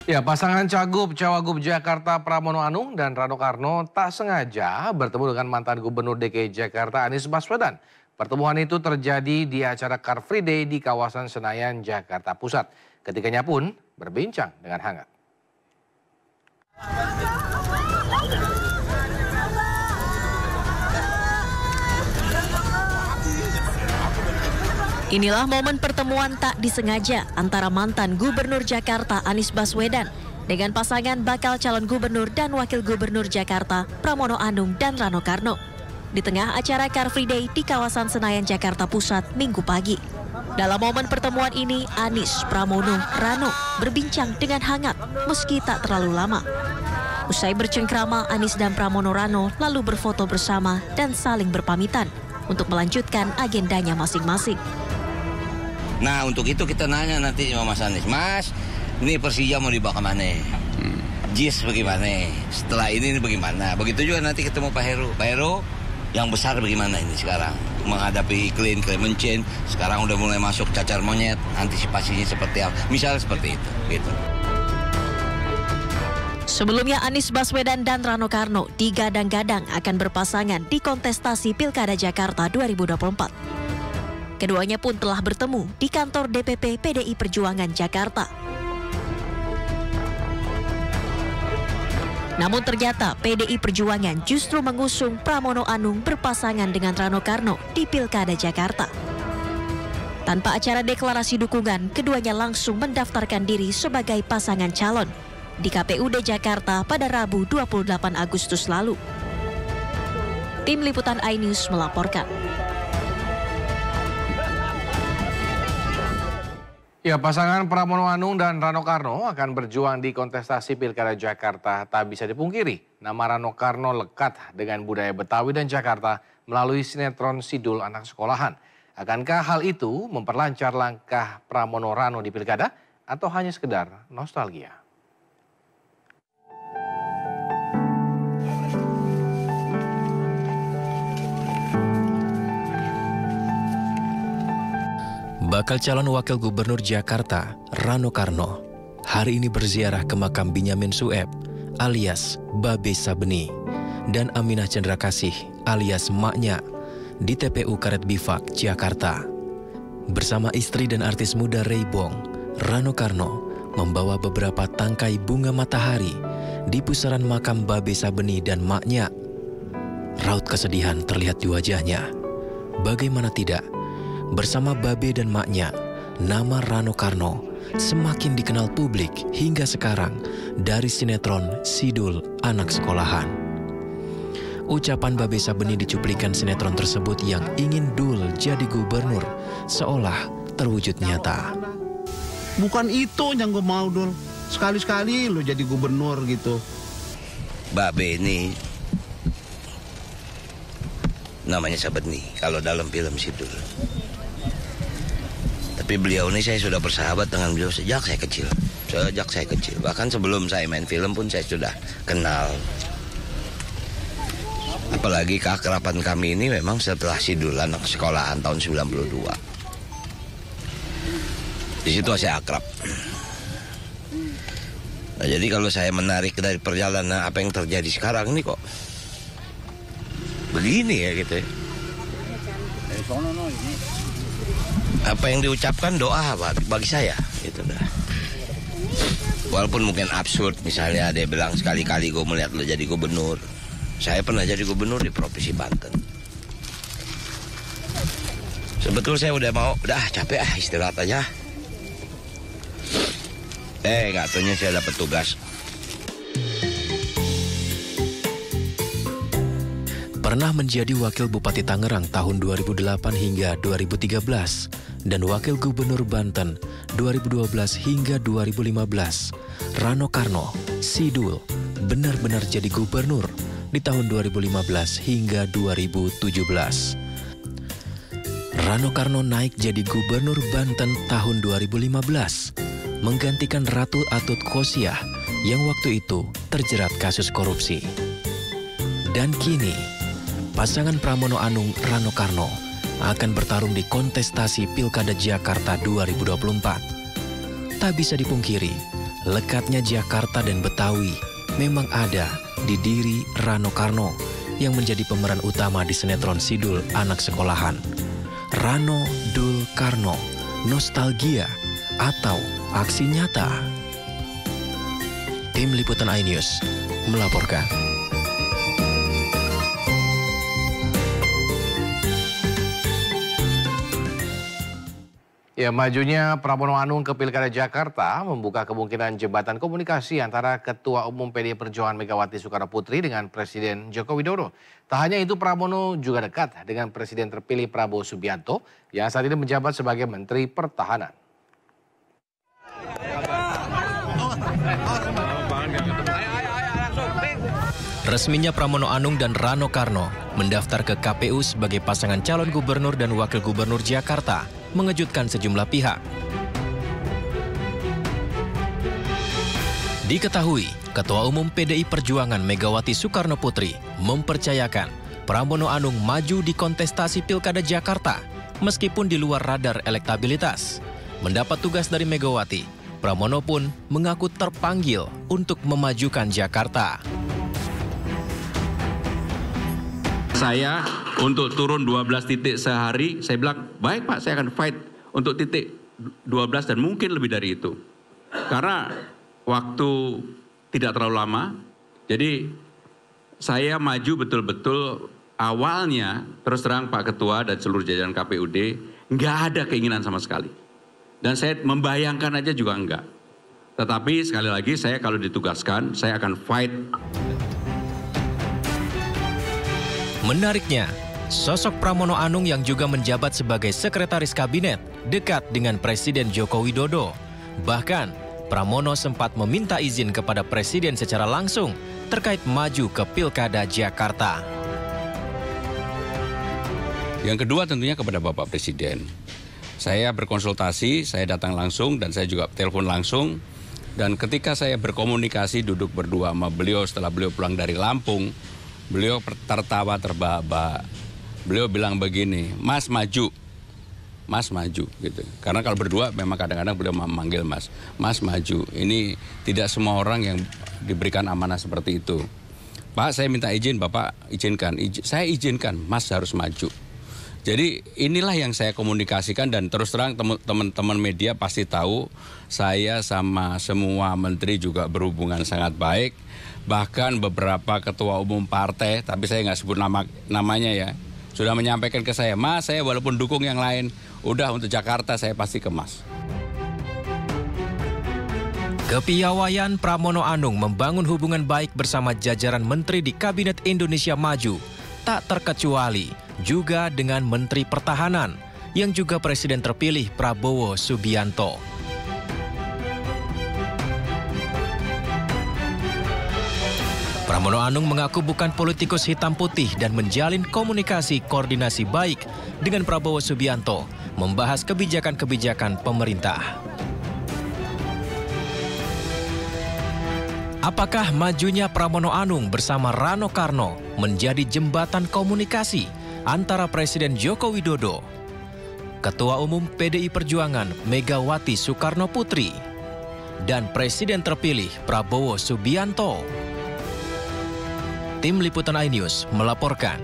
Ya, pasangan Cagup-Cawagup Jakarta Pramono Anung dan Rano Karno tak sengaja bertemu dengan mantan Gubernur DKI Jakarta Anies Baswedan. Pertemuan itu terjadi di acara Car Free Day di kawasan Senayan, Jakarta Pusat. Ketiganya pun berbincang dengan hangat. Inilah momen pertemuan tak disengaja antara mantan Gubernur Jakarta Anies Baswedan dengan pasangan bakal calon gubernur dan wakil gubernur Jakarta Pramono Anung dan Rano Karno di tengah acara Car Free Day di kawasan Senayan, Jakarta Pusat Minggu pagi. Dalam momen pertemuan ini, Anies, Pramono, Rano berbincang dengan hangat meski tak terlalu lama. Usai bercengkrama, Anies dan Pramono Rano lalu berfoto bersama dan saling berpamitan untuk melanjutkan agendanya masing-masing. Nah, untuk itu kita nanya nanti sama Mas Anies, Mas, ini Persija mau dibawa kemana? JIS bagaimana? Setelah ini bagaimana? Begitu juga nanti ketemu Pak Heru. Pak Heru, yang besar bagaimana ini sekarang? Menghadapi iklim, climate change, sekarang udah mulai masuk cacar monyet, antisipasinya seperti apa? Misalnya seperti itu, gitu. Sebelumnya Anies Baswedan dan Rano Karno digadang-gadang akan berpasangan di kontestasi Pilkada Jakarta 2024. Keduanya pun telah bertemu di kantor DPP PDI Perjuangan Jakarta. Namun ternyata PDI Perjuangan justru mengusung Pramono Anung berpasangan dengan Rano Karno di Pilkada Jakarta. Tanpa acara deklarasi dukungan, keduanya langsung mendaftarkan diri sebagai pasangan calon di KPUD Jakarta pada Rabu 28 Agustus lalu. Tim Liputan iNews melaporkan. Ya, pasangan Pramono Anung dan Rano Karno akan berjuang di kontestasi Pilkada Jakarta. Tak bisa dipungkiri, nama Rano Karno lekat dengan budaya Betawi dan Jakarta melalui sinetron Sidul Anak Sekolahan. Akankah hal itu memperlancar langkah Pramono Rano di Pilkada atau hanya sekedar nostalgia? Bakal calon wakil gubernur Jakarta, Rano Karno, hari ini berziarah ke makam Binyamin Sueb alias Babe Sabeni dan Aminah Chandra Kasih alias Maknya di TPU Karet Bifak, Jakarta. Bersama istri dan artis muda Ray Bong, Rano Karno membawa beberapa tangkai bunga matahari di pusaran makam Babe Sabeni dan Maknya. Raut kesedihan terlihat di wajahnya. Bagaimana tidak? Bersama Babe dan Maknya, nama Rano Karno semakin dikenal publik hingga sekarang dari sinetron Sidul Anak Sekolahan. Ucapan Babe Sabeni dicuplikan sinetron tersebut yang ingin Dul jadi gubernur seolah terwujud nyata. Bukan itu yang gue mau, Dul. Sekali-sekali lu jadi gubernur gitu. Babe ini namanya Sabeni kalau dalam film Sidul. Tapi beliau ini saya sudah bersahabat dengan beliau sejak saya kecil. Bahkan sebelum saya main film pun saya sudah kenal. Apalagi keakraban kami ini memang setelah Sidul Anak Sekolahan tahun 92. Di situ saya akrab. Nah, jadi kalau saya menarik dari perjalanan apa yang terjadi sekarang ini kok begini ya gitu ya. Apa yang diucapkan doa bagi saya gitu dah. Walaupun mungkin absurd, misalnya dia bilang sekali-kali gue melihat lo jadi gubernur. Saya pernah jadi gubernur di Provinsi Banten. Sebetulnya saya udah capek istirahat aja. Nggak taunya saya dapat tugas. Pernah menjadi Wakil Bupati Tangerang tahun 2008 hingga 2013 dan Wakil Gubernur Banten 2012 hingga 2015, Rano Karno, Sidul, benar-benar jadi gubernur di tahun 2015 hingga 2017. Rano Karno naik jadi Gubernur Banten tahun 2015, menggantikan Ratu Atut Khosyah yang waktu itu terjerat kasus korupsi. Dan kini, pasangan Pramono Anung Rano Karno akan bertarung di kontestasi Pilkada Jakarta 2024. Tak bisa dipungkiri, lekatnya Jakarta dan Betawi memang ada di diri Rano Karno yang menjadi pemeran utama di sinetron Sidul Anak Sekolahan. Rano Dul Karno, nostalgia atau aksi nyata? Tim Liputan iNews melaporkan. Ya, majunya Pramono Anung ke Pilkada Jakarta membuka kemungkinan jembatan komunikasi antara Ketua Umum PDI Perjuangan Megawati Soekarno Putri dengan Presiden Joko Widodo. Tak hanya itu, Pramono juga dekat dengan Presiden terpilih Prabowo Subianto yang saat ini menjabat sebagai Menteri Pertahanan. Resminya Pramono Anung dan Rano Karno mendaftar ke KPU sebagai pasangan calon gubernur dan wakil gubernur Jakarta mengejutkan sejumlah pihak. Diketahui, Ketua Umum PDI Perjuangan Megawati Soekarno Putri mempercayakan Pramono Anung maju di kontestasi Pilkada Jakarta meskipun di luar radar elektabilitas. Mendapat tugas dari Megawati, Pramono pun mengaku terpanggil untuk memajukan Jakarta. Saya untuk turun 12 titik sehari, saya bilang, baik Pak, saya akan fight untuk titik 12 dan mungkin lebih dari itu. Karena waktu tidak terlalu lama, jadi saya maju betul-betul awalnya, terus terang Pak Ketua dan seluruh jajaran KPUD, nggak ada keinginan sama sekali. Dan saya membayangkan aja juga enggak. Tetapi sekali lagi saya kalau ditugaskan, saya akan fight. Menariknya, sosok Pramono Anung yang juga menjabat sebagai sekretaris kabinet dekat dengan Presiden Joko Widodo. Bahkan, Pramono sempat meminta izin kepada Presiden secara langsung terkait maju ke Pilkada Jakarta. Yang kedua tentunya kepada Bapak Presiden. Saya berkonsultasi, saya datang langsung dan saya juga telepon langsung. Dan ketika saya berkomunikasi duduk berdua sama beliau setelah beliau pulang dari Lampung, beliau tertawa terbahak-bahak. Beliau bilang begini, Mas maju gitu. Karena kalau berdua memang kadang-kadang beliau memanggil Mas maju. Ini tidak semua orang yang diberikan amanah seperti itu. Pak, saya minta izin, Bapak izinkan. Saya izinkan, Mas harus maju. Jadi inilah yang saya komunikasikan dan terus terang teman-teman media pasti tahu saya sama semua menteri juga berhubungan sangat baik. Bahkan beberapa ketua umum partai, tapi saya nggak sebut namanya ya, sudah menyampaikan ke saya, Mas, saya walaupun dukung yang lain, udah untuk Jakarta saya pasti ke Mas. Kepiawaian Pramono Anung membangun hubungan baik bersama jajaran menteri di Kabinet Indonesia Maju, tak terkecuali juga dengan Menteri Pertahanan, yang juga Presiden terpilih Prabowo Subianto. Pramono Anung mengaku bukan politikus hitam putih dan menjalin komunikasi koordinasi baik dengan Prabowo Subianto membahas kebijakan-kebijakan pemerintah. Apakah majunya Pramono Anung bersama Rano Karno menjadi jembatan komunikasi antara Presiden Joko Widodo, Ketua Umum PDI Perjuangan Megawati Soekarno Putri, dan Presiden terpilih Prabowo Subianto? Tim Liputan iNews melaporkan.